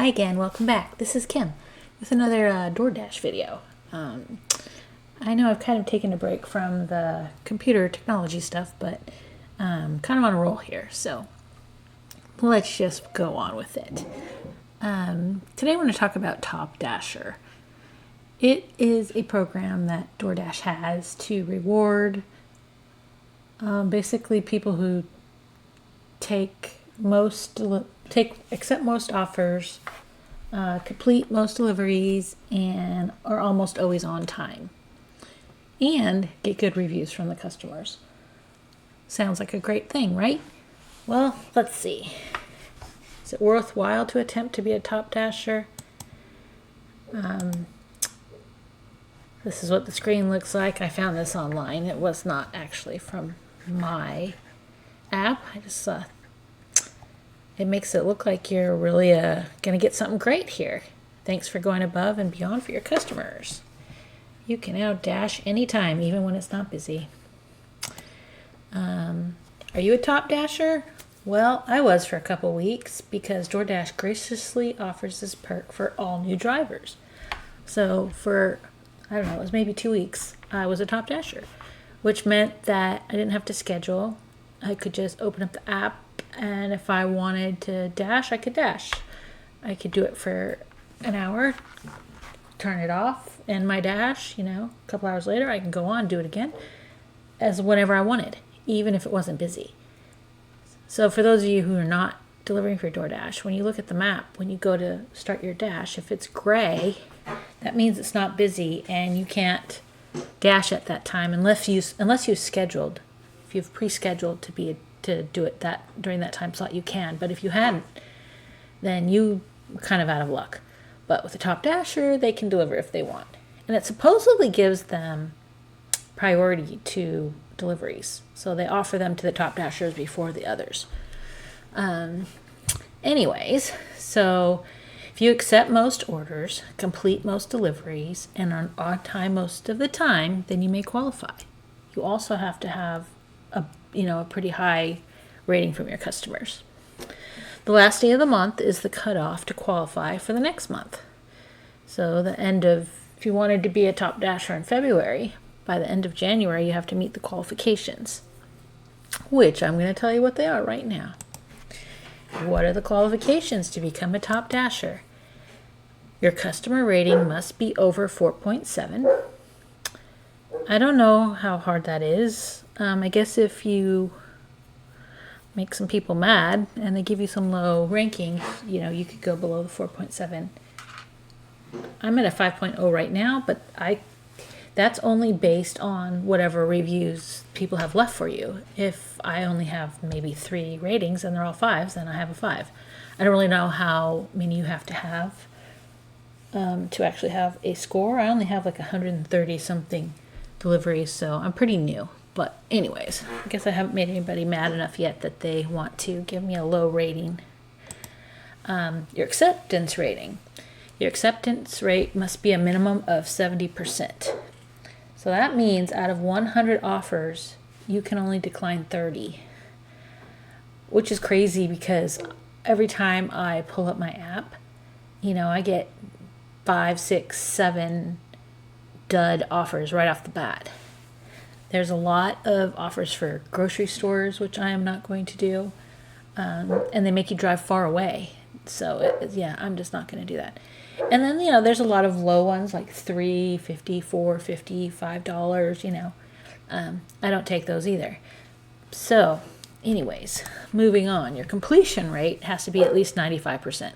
Hi again, welcome back. This is Kim with another Doordash video. I know I've kind of taken a break from the computer technology stuff, but kind of on a roll here, so let's just go on with it. Today I want to talk about Top Dasher. It is a program that Doordash has to reward basically people who accept most offers, complete most deliveries, and are almost always on time, and get good reviews from the customers. Sounds like a great thing, right? Well, let's see. Is it worthwhile to attempt to be a Top Dasher? This is what the screen looks like. I found this online. It was not actually from my app. I just it makes it look like you're really going to get something great here. Thanks for going above and beyond for your customers. You can now dash anytime, even when it's not busy. Are you a Top Dasher? Well, I was for a couple weeks because DoorDash graciously offers this perk for all new drivers. So for, I don't know, it was maybe 2 weeks, I was a Top Dasher, which meant that I didn't have to schedule. I could just open up the app, and if I wanted to dash, I could dash. I could do it for an hour, turn it off, end my dash, a couple hours later, I can go on, do it again, as whenever I wanted, even if it wasn't busy. So for those of you who are not delivering for DoorDash, when you look at the map, when you go to start your dash, if it's gray, that means it's not busy and you can't dash at that time unless you scheduled. If you've pre-scheduled to do it during that time slot, you can. But if you hadn't, then you kind of out of luck. But with the Top Dasher, they can deliver if they want. And it supposedly gives them priority to deliveries. So they offer them to the Top Dashers before the others. Anyways, so if you accept most orders, complete most deliveries, and are on time most of the time, then you may qualify. You also have to have a pretty high rating from your customers. The last day of the month is the cutoff to qualify for the next month. So if you wanted to be a Top Dasher in February, by the end of January, you have to meet the qualifications, which I'm going to tell you what they are right now. What are the qualifications to become a Top Dasher? Your customer rating must be over 4.7. I don't know how hard that is. I guess if you make some people mad and they give you some low rankings, you could go below the 4.7. I'm at a 5.0 right now, but that's only based on whatever reviews people have left for you. If I only have maybe 3 ratings and they're all 5s, then I have a 5. I don't really know how many you have to have to actually have a score. I only have like 130 something deliveries, so I'm pretty new. But anyways, I guess I haven't made anybody mad enough yet that they want to give me a low rating. Your acceptance rating. Your acceptance rate must be a minimum of 70%. So that means out of 100 offers, you can only decline 30, which is crazy because every time I pull up my app, I get 5, 6, 7 dud offers right off the bat. There's a lot of offers for grocery stores, which I am not going to do, and they make you drive far away. So I'm just not going to do that. And then there's a lot of low ones like $3, $50, $4, $50, $5. I don't take those either. So, anyways, moving on. Your completion rate has to be at least 95%.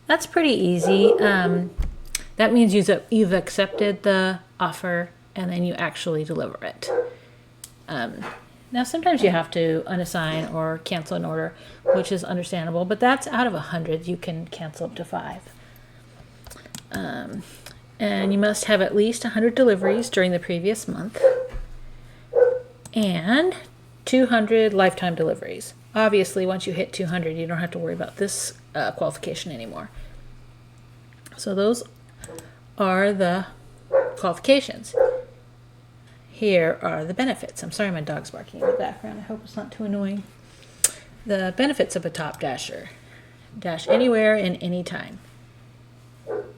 That's pretty easy. That means you've accepted the offer and then you actually deliver it. Now, sometimes you have to unassign or cancel an order, which is understandable, but that's out of 100. You can cancel up to 5. And you must have at least 100 deliveries during the previous month and 200 lifetime deliveries. Obviously, once you hit 200, you don't have to worry about this qualification anymore. So those are the qualifications. Here are the benefits. I'm sorry my dog's barking in the background. I hope it's not too annoying. The benefits of a Top Dasher. dash anywhere and anytime.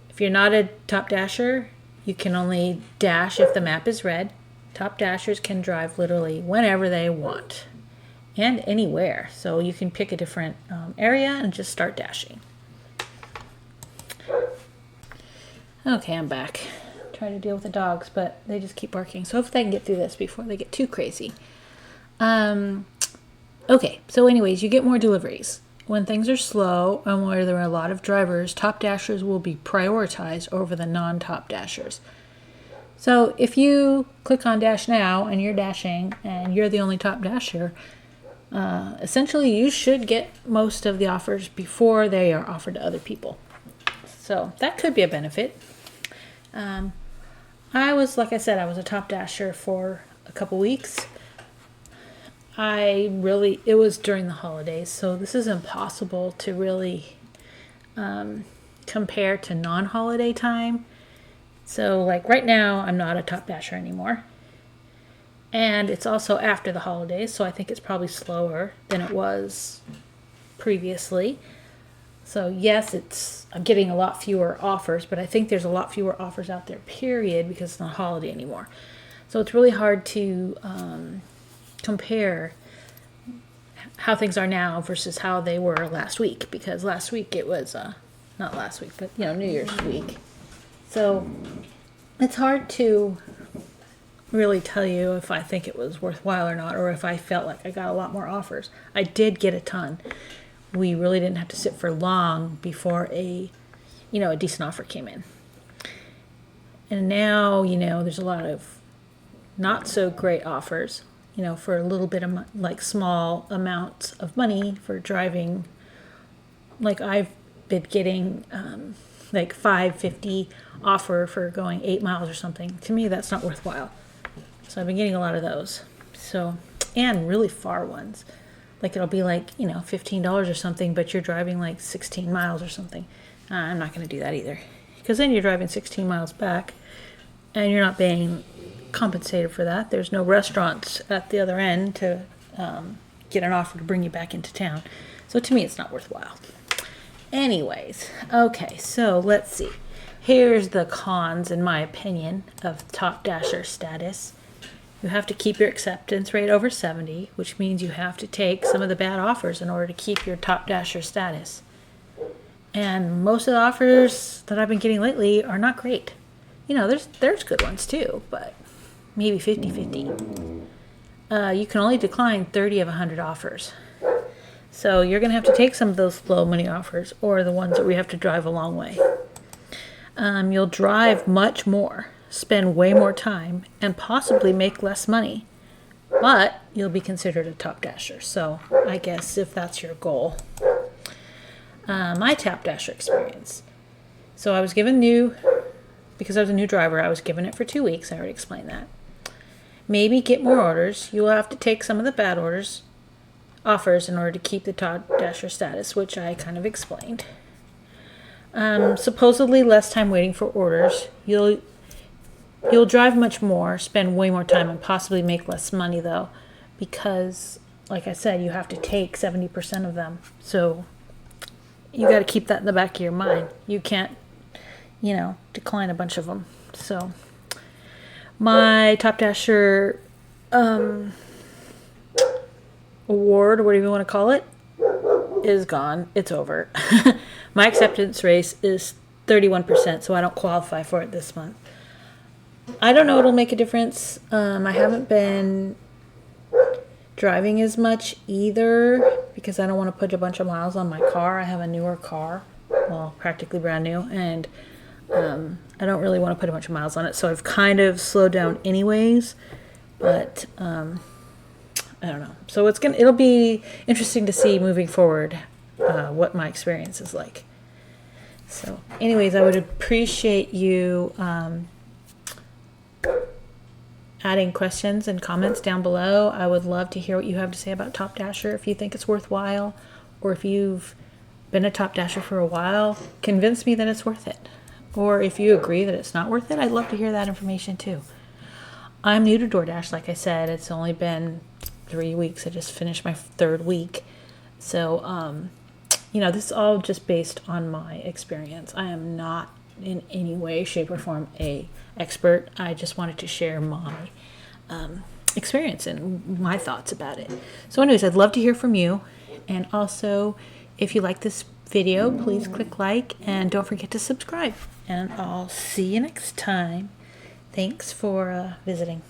If you're not a Top Dasher, you can only dash if the map is red. Top Dashers can drive literally whenever they want and anywhere. So you can pick a different area and just start dashing. Okay, I'm back. Trying to deal with the dogs, but they just keep barking. So hopefully I can get through this before they get too crazy. Okay, so anyways, you get more deliveries. When things are slow and where there are a lot of drivers, Top Dashers will be prioritized over the non-Top Dashers. So if you click on Dash Now and you're dashing and you're the only Top Dasher, essentially you should get most of the offers before they are offered to other people. So that could be a benefit. Like I said, I was a Top Dasher for a couple weeks. It was during the holidays, so this is impossible to really compare to non-holiday time. So like right now, I'm not a Top Dasher anymore. And it's also after the holidays, so I think it's probably slower than it was previously. So yes, I'm getting a lot fewer offers, but I think there's a lot fewer offers out there, period, because it's not a holiday anymore. So it's really hard to compare how things are now versus how they were last week, because last week it was, not last week, but New Year's week. So it's hard to really tell you if I think it was worthwhile or not, or if I felt like I got a lot more offers. I did get a ton. We really didn't have to sit for long before a decent offer came in. And now, there's a lot of not so great offers, for a little bit of small amounts of money for driving. Like I've been getting $5.50 offer for going 8 miles or something. To me, that's not worthwhile. So I've been getting a lot of those. So, and really far ones. Like it'll be $15 or something, but you're driving 16 miles or something. I'm not going to do that either. Because then you're driving 16 miles back and you're not being compensated for that. There's no restaurants at the other end to get an offer to bring you back into town. So to me, it's not worthwhile. Anyways, okay, so let's see. Here's the cons, in my opinion, of Top Dasher status. You have to keep your acceptance rate over 70, which means you have to take some of the bad offers in order to keep your Top Dasher status. And most of the offers that I've been getting lately are not great. There's good ones too, but maybe 50-50. You can only decline 30 of 100 offers. So you're going to have to take some of those low money offers or the ones that we have to drive a long way. You'll drive much more, spend way more time, and possibly make less money. But you'll be considered a Top Dasher. So I guess if that's your goal. My Top Dasher experience. So I was given because I was a new driver, I was given it for 2 weeks. I already explained that. Maybe get more orders. You will have to take some of the bad offers in order to keep the Top Dasher status, which I kind of explained. Supposedly less time waiting for orders. You'll drive much more, spend way more time, and possibly make less money though, because like I said, you have to take 70% of them. So you got to keep that in the back of your mind. You can't, decline a bunch of them. So my Top Dasher award, or whatever you want to call it, is gone. It's over. My acceptance rate is 31%, so I don't qualify for it this month. I don't know if it'll make a difference. I haven't been driving as much either because I don't want to put a bunch of miles on my car. I have a newer car, well, practically brand new, and I don't really want to put a bunch of miles on it, so I've kind of slowed down anyways, but I don't know. So it'll be interesting to see moving forward what my experience is like. So anyways, I would appreciate you adding questions and comments down below. I would love to hear what you have to say about Top Dasher, if you think it's worthwhile, or if you've been a Top Dasher for a while, convince me that it's worth it. Or if you agree that it's not worth it, I'd love to hear that information too. I'm new to Doordash, like I said. It's only been 3 weeks. I just finished my 3rd week. So this is all just based on my experience. I am not in any way, shape, or form a expert. I just wanted to share my experience and my thoughts about it. So anyways, I'd love to hear from you. And also, if you like this video, please click like and don't forget to subscribe. And I'll see you next time. Thanks for visiting.